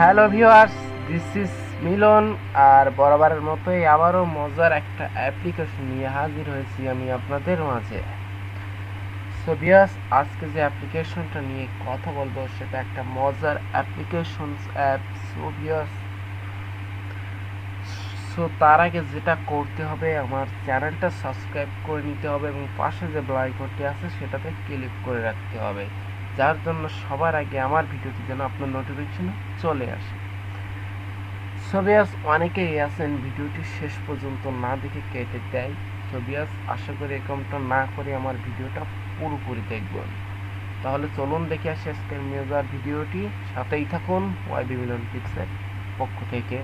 Hello viewers, this is মিলন। আর বরাবরের মতোই আবারও মজার একটা অ্যাপ্লিকেশন নিয়ে হাজির হয়েছি আমি আপনাদের মাঝে। সো ভিউয়ার্স, আজকে যে অ্যাপ্লিকেশনটা নিয়ে কথা বলবো সেটা একটা মজার অ্যাপ্লিকেশন অ্যাপ। সো ভিউয়ার্স, তার আগে যেটা করতে হবে, আমার চ্যানেলটা সাবস্ক্রাইব করে নিতে হবে এবং পাশে যে বেল আইকনটি আছে সেটাতে ক্লিক করে রাখতে হবে, যার জন্য সবার আগে আমার ভিডিওটি যেন আপনার নোটিফিকেশনে চলে আসে। সোভিয়াস, অনেকেই আছেন ভিডিওটি শেষ পর্যন্ত না দেখে কেটে দেয়। সোভিয়াস, আশা করি এরকমটা না করে আমার ভিডিওটা পুরোপুরি দেখবেন। তাহলে চলুন দেখে আসি আজকের মজার ভিডিওটি। সাথেই থাকুন ওয়াইবি মিলন টিপসের পক্ষ থেকে।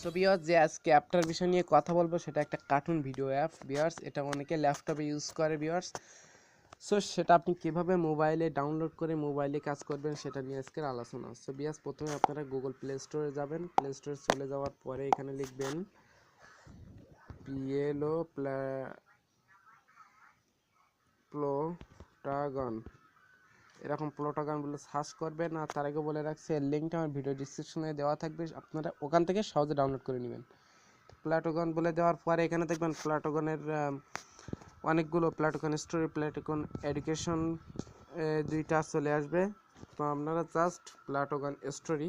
সো ভিউয়ার্স, যে আজকে অ্যাপটার বিষয় নিয়ে কথা বলবো সেটা একটা কার্টুন ভিডিও অ্যাপ ভিউয়ার্স। এটা অনেকে ল্যাপটপে ইউজ করে ভিউয়ার্স। সো সেটা আপনি কীভাবে মোবাইলে ডাউনলোড করে মোবাইলে কাজ করবেন সেটা নিয়ে আজকের আলোচনা। সো ভিউয়ার্স, প্রথমে আপনারা গুগল প্লে স্টোরে যাবেন। প্লে স্টোরে চলে যাওয়ার পরে এখানে লিখবেন পিএলও প্লোটাগন, এরকম প্লোটাগন বলে সার্চ করবেন। আর তার আগে বলে রাখছি, এর লিঙ্কটা আমার ভিডিও ডিসক্রিপশনে দেওয়া থাকবে, আপনারা ওখান থেকে সহজে ডাউনলোড করে নেবেন। প্লাটোগন বলে দেওয়ার পরে এখানে দেখবেন প্লাটোগনের অনেকগুলো প্লাটোগন স্টোরি, প্লাটোগন এডুকেশন দুইটা চলে আসবে। তো আপনারা জাস্ট প্লাটোগন স্টোরি,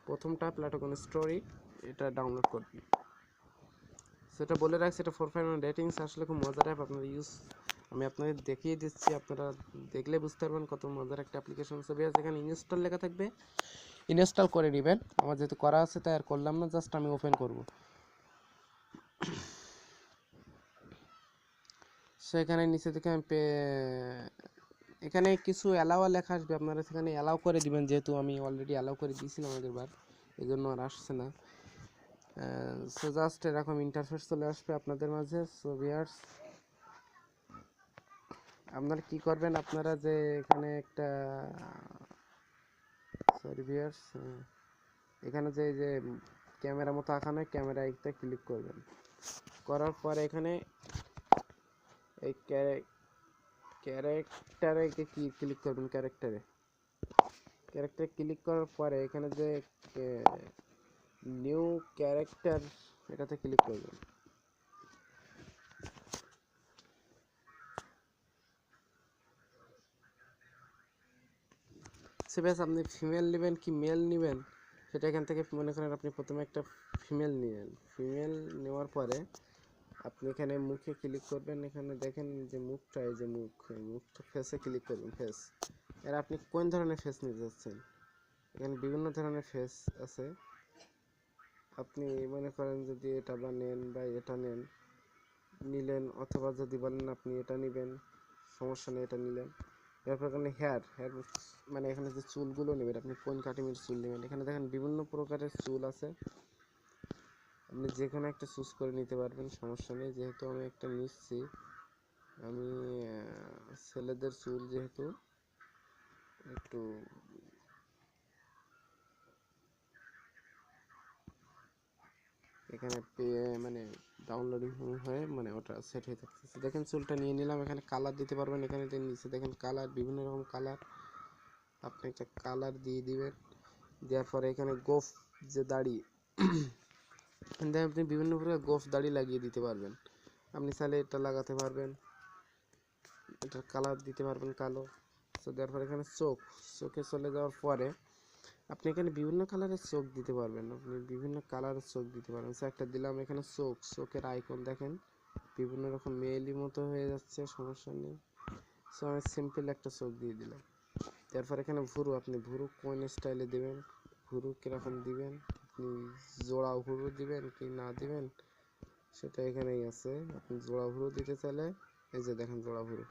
প্রথমটা প্লাটোগন স্টোরি, এটা ডাউনলোড করবেন। সেটা বলে রাখছি, এটা 4.1 রেটিংস, আসলে খুব মজার অ্যাপ। আপনারা আমি আপনাদের দেখিয়ে দিচ্ছি, আপনারা দেখলে বুঝতে পারবেন কত মজার একটা অ্যাপ্লিকেশন। সবই আছে, এখানে ইনস্টল লেখা থাকবে, ইনস্টল করে নেবেন। আমার যেহেতু করা আছে তাই আর করলাম না, জাস্ট আমি ওপেন করব। সো এখানে নিচে থেকে এখানে কিছু অ্যালাও লেখা আসবে, আপনারা সেখানে অ্যালাউ করে দিবেন, যেহেতু আমি অলরেডি অ্যালাউ করে দিয়েছিলাম আগেরবার, এই জন্য আর আসছে না। সো জাস্ট এরকম ইন্টারফেস চলে আসবে আপনাদের মাঝে। সো ভিউয়ার্স, আপনারা কি করবেন, আপনারা যে এখানে একটা সরি ভিউয়ার্স, এখানে যে ক্যামেরা মতো আঁকানো, ক্যামেরা একটা ক্লিক করবেন। করার পরে এখানে এই ক্যারেক্টারে কি ক্লিক করবেন, ক্যারেক্টারে ক্লিক করার পরে এখানে যে নিউ ক্যারেক্টার, এটাতে ক্লিক করবেন। সেভাবে আপনি ফিমেল নেবেন কি মেল নেবেন সেটা এখান থেকে মনে করেন আপনি প্রথমে একটা ফিমেল নিলেন। ফিমেল নেওয়ার পরে আপনি এখানে মুখে ক্লিক করবেন। এখানে দেখেন যে মুখটা, এই যে মুখটা ফেসে ক্লিক করবেন, ফেস। এর আপনি কোন ধরনের ফেস নিতে যাচ্ছেন, এখানে বিভিন্ন ধরনের ফেস আছে। আপনি মনে করেন যদি এটা বা নেন বা এটা নিলেন, অথবা যদি বলেন আপনি এটা নেবেন, সমস্যা নেই, এটা নিলেন। এরপর এখানে হেয়ার মানে এখানে যে চুলগুলো নেবেন, আপনি কোন কাটিংয়ের চুল নেবেন। এখানে দেখেন বিভিন্ন প্রকারের চুল আছে, আপনি যে কোনো একটা চুজ করে নিতে পারবেন, সমস্যা নেই। যেহেতু আমি একটা নিচ্ছি, আমি ছেলেদের চুল, যেহেতু একটু এখানে মানে ডাউনলোডিং হয়ে মানে ওটা সেট হয়ে থাকতেছে। দেখেন চুলটা নিয়ে নিলাম। এখানে কালার দিতে পারবেন, এখানে নিচে দেখেন কালার, বিভিন্ন রকম কালার, আপনি একটা কালার দিয়ে দিবেন। দেওয়ার পরে এখানে গোফ যে দাড়ি, আপনি বিভিন্ন প্রকার গোফ দাড়ি লাগিয়ে দিতে পারবেন। আপনি চাইলে এটা লাগাতে পারবেন, এটার কালার দিতে পারবেন কালো। তো দেওয়ার পরে এখানে চোখে চলে যাওয়ার পরে আপনি এখানে বিভিন্ন কালারের চোখ দিতে পারবেন, আপনি বিভিন্ন কালারের চোখ দিতে পারবেন। সো একটা দিলাম এখানে চোখের আইকন দেখেন বিভিন্ন রকম মেইলি মতো হয়ে যাচ্ছে, সমস্যা নেই। সো আমি সিম্পল একটা চোখ দিয়ে দিলাম। তারপর এখানে ভুরু, আপনি ভুরু কোন স্টাইলে দিবেন, ভুরু কীরকম দিবেন, আপনি জোড়া ভুরু দিবেন কি না দিবেন সেটা এখানেই আছে। আপনি জোড়া ভুরু দিতে চাইলে এই যে দেখেন জোড়া ভুরু।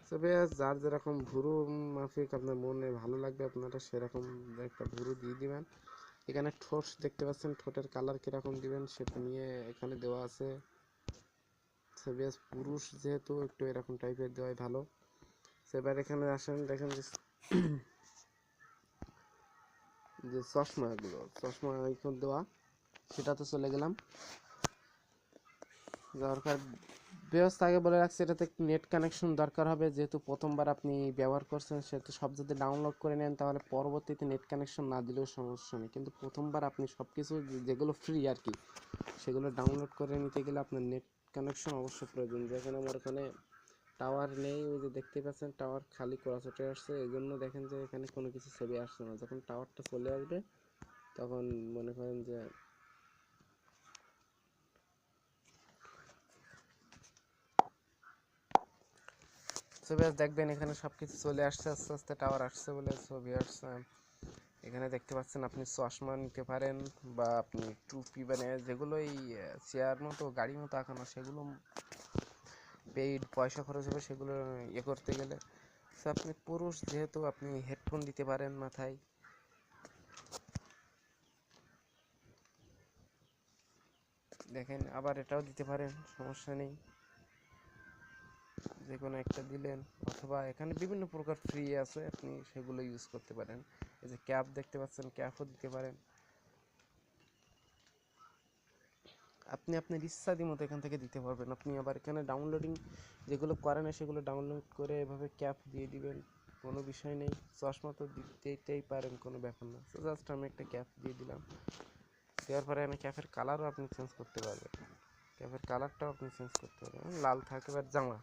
তবে যার যেরকম ভুরু মাফিক আপনার মনে ভালো লাগবে, আপনারা সেরকম একটা ভুরু দিয়ে দিবেন। এখানে ঠোঁট দেখতে পাচ্ছেন, ঠোঁটের কালার কীরকম দিবেন সেটা নিয়ে এখানে দেওয়া আছে। বেশ পুরুষ যেহেতু একটু এরকম টাইপের দেওয়াই ভালো। এবার এখানে আসেন, দেখেন যে যে চশমা আইকন দেওয়া, সেটাতে চলে গেলাম। দরকার ব্যবস্থা আগে বলে রাখছি, এটাতে নেট কানেকশন দরকার হবে, যেহেতু প্রথমবার আপনি ব্যবহার করছেন, সেহেতু সব যদি ডাউনলোড করে নেন তাহলে পরবর্তীতে নেট কানেকশন না দিলেও সমস্যা নেই। কিন্তু প্রথমবার আপনি সব কিছু যেগুলো ফ্রি আর কি, সেগুলো ডাউনলোড করে নিতে গেলে আপনার নেট কানেকশন অবশ্যই প্রয়োজন। যেখানে আমার ওখানে টাওয়ার নেই, ওই যে দেখতে পাচ্ছেন টাওয়ার খালি করা চটে আসছে, এই জন্য দেখেন যে এখানে কোনো কিছু ছবি আসছে না। যখন টাওয়ারটা চলে আসবে তখন মনে করেন যে ছবি দেখবেন এখানে সব কিছু চলে আসছে, আস্তে আস্তে টাওয়ার আসছে বলে ছবি আসছে। এখানে দেখতে পাচ্ছেন আপনি চশমা নিতে পারেন, বা আপনি টুপি, মানে যেগুলো এই চেয়ার মতো গাড়ি মতো আঁকানো, সেগুলো পেইড পয়সা খরচ হবে সেগুলো ইয়ে করতে গেলে। তো আপনি পুরুষ যেহেতু আপনি হেডফোন দিতে পারেন মাথায়, দেখেন আবার এটাও দিতে পারেন, সমস্যা নেই, যে কোনো একটা দিলেন। অথবা এখানে বিভিন্ন প্রকার ফ্রি আছে, আপনি সেগুলো ইউজ করতে পারেন। এই যে ক্যাপ দেখতে পাচ্ছেন, ক্যাপও দিতে পারেন। আপনি আপনার ইচ্ছাদি মতো এখান থেকে দিতে পারবেন। আপনি আবার এখানে ডাউনলোডিং যেগুলো করেন সেগুলো ডাউনলোড করে এভাবে ক্যাপ দিয়ে দিবেন, কোনো বিষয় নেই। চশমা তো দিতেই পারেন, কোনো ব্যাপার না। তো জাস্ট আমি একটা ক্যাপ দিয়ে দিলাম। দেওয়ার পরে আমি ক্যাপের কালারও আপনি চেঞ্জ করতে পারবেন, ক্যাপের কালারটাও আপনি চেঞ্জ করতে পারবেন। লাল থাকে। এবার জামা,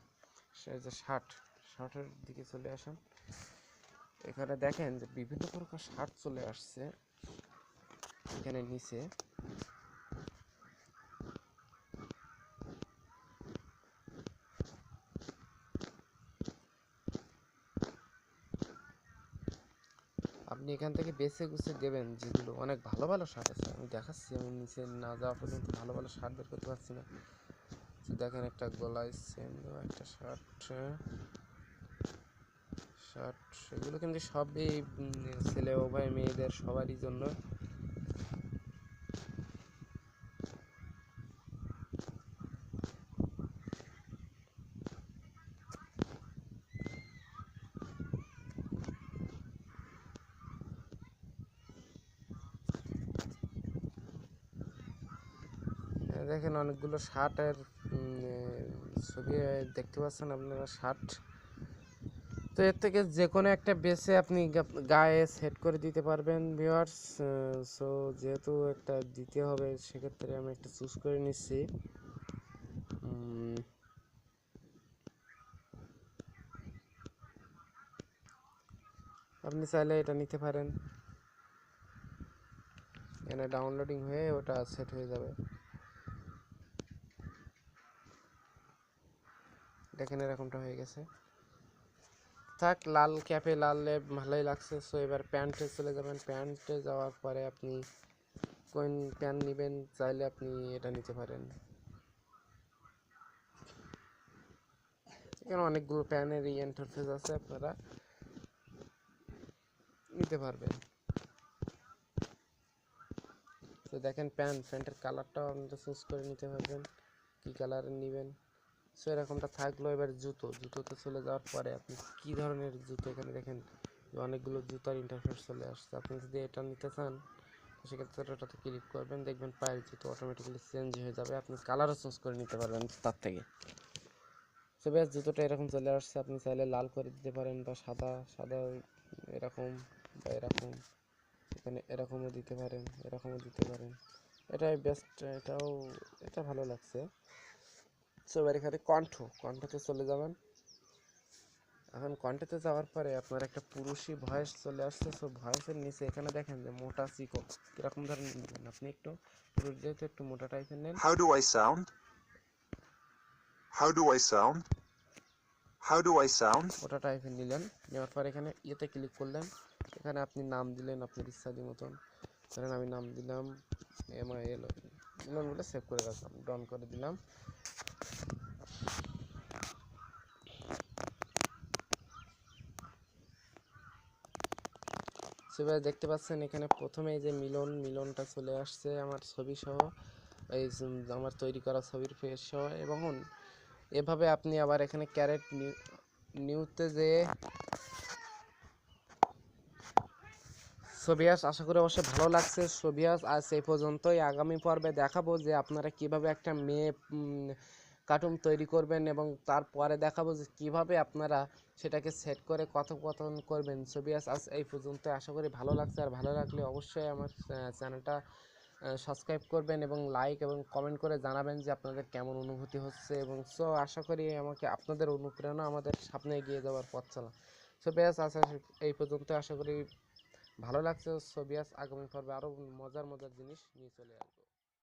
সে যে শার্টের দিকে চলে আসেন। এখানে দেখেন যে বিভিন্ন প্রকার শার্ট চলে আসছে এখানে নিচে। আপনি এখান থেকে বেছে গুছে দেবেন, যেগুলো অনেক ভালো ভালো শার্ট আছে, আমি দেখাচ্ছি। আমি নিচে না যাওয়া পর্যন্ত ভালো ভালো শার্ট বের করতে পারছি না। দেখেন একটা গলায় সেম দেওয়া একটা শার্ট সেগুলো কিন্তু সবই ছেলে উভয় মেয়েদের সবারই জন্য। দেখেন অনেকগুলো শার্টের ছবি দেখতে পাচ্ছেন আপনারা, শার্ট। তো এর থেকে যে কোনো একটা বেছে আপনি গায়ে সেট করে দিতে পারবেন ভিউয়ার্স। সো যেহেতু একটা দিতে হবে, সেক্ষেত্রে আমি একটা চুজ করে নিচ্ছি। আপনি চাইলে এটা নিতে পারেন, এখানে ডাউনলোডিং হয়ে ওটা সেট হয়ে যাবে। দেখেন এরকমটা হয়ে গেছে। থাক, লাল ক্যাপে লালে ভালোই লাগছে। সো এবার প্যান্টে চলে যাবেন। প্যান্টে যাওয়ার পরে আপনি কোন প্যান্ট নেবেন, চাইলে আপনি এটা নিতে পারেন। এখানে অনেকগুলো প্যানের ইন্টারফেস আছে, আপনারা নিতে পারবেন। তো দেখেন প্যান্টের কালারটাও আপনারা চুজ করে নিতে পারবেন, কী কালারের নেবেন। সো এরকমটা থাকলো। এবার জুতোতে চলে যাওয়ার পরে আপনি কী ধরনের জুতো, এখানে দেখেন অনেকগুলো জুতার ইন্টারফেস চলে আসছে। আপনি যদি এটা নিতে চান সেক্ষেত্রে ওটাতে ক্লিক করবেন, দেখবেন পায়ের জুতো অটোমেটিক্যালি চেঞ্জ হয়ে যাবে। আপনি কালারও চেঞ্জ করে নিতে পারবেন তার থেকে। সো ব্যাস, জুতোটা এরকম চলে আসছে। আপনি চাইলে লাল করে দিতে পারেন, বা সাদা এরকম, বা এরকম, এখানে এরকমও দিতে পারেন, এরকমও দিতে পারেন। এটাই বেস্ট, এটা ভালো লাগছে। সো এবার এখানে কণ্ঠতে চলে যাবেন। এখন কণ্ঠতে যাওয়ার পরে আপনার একটা পুরুষই ভয়েস চলে আসছে। সো ভয়েসের নিচে এখানে দেখেন যে মোটা চিকন কীরকম ধরনের নেবেন। আপনি একটু পুরুষ যেহেতু একটু মোটা টাইপের নেন। How do I sound? How do I sound? How do I sound? মোটা টাইপের নিলেন, নেওয়ার পর এখানে ইয়েতে ক্লিক করলেন। এখানে আপনি নাম দিলেন আপনার ইচ্ছাদি মতন। ধরেন আমি নাম দিলাম MIL দিলাম বলে সেভ করে রাখলাম, ডন করে দিলাম। সেভাবে দেখতে পাচ্ছেন এখানে প্রথমে এই যে মিলনটা চলে আসছে আমার ছবি সহ, এই আমার তৈরি করা ছবির ফেস সহ। এবং এভাবে আপনি আবার এখানে ক্যারেট নিউতে যেয়ে সোভিয়াস আশা করি অবশ্যই ভালো লাগছে। সোভিয়াস আজ এই পর্যন্তই, আগামী পর্বে দেখাবো যে আপনারা কিভাবে একটা মেয়ে কার্টুন তৈরি করবেন এবং তারপরে দেখাবো যে কীভাবে আপনারা সেটাকে সেট করে কথোপকথন করবেন। সোভিয়াস আজ এই পর্যন্ত, আশা করি ভালো লাগছে। আর ভালো লাগলে অবশ্যই আমার চ্যানেলটা সাবস্ক্রাইব করবেন এবং লাইক এবং কমেন্ট করে জানাবেন যে আপনাদের কেমন অনুভূতি হচ্ছে। এবং সো আশা করি আমাকে আপনাদের অনুপ্রেরণা আমাদের সামনে এগিয়ে যাওয়ার পথ চলা। সোভিয়াস আশা এই পর্যন্ত, আশা করি ভালো লাগছে। সোভিয়াস আগামী পর্বে আরও মজার মজার জিনিস নিয়ে চলে আসবো।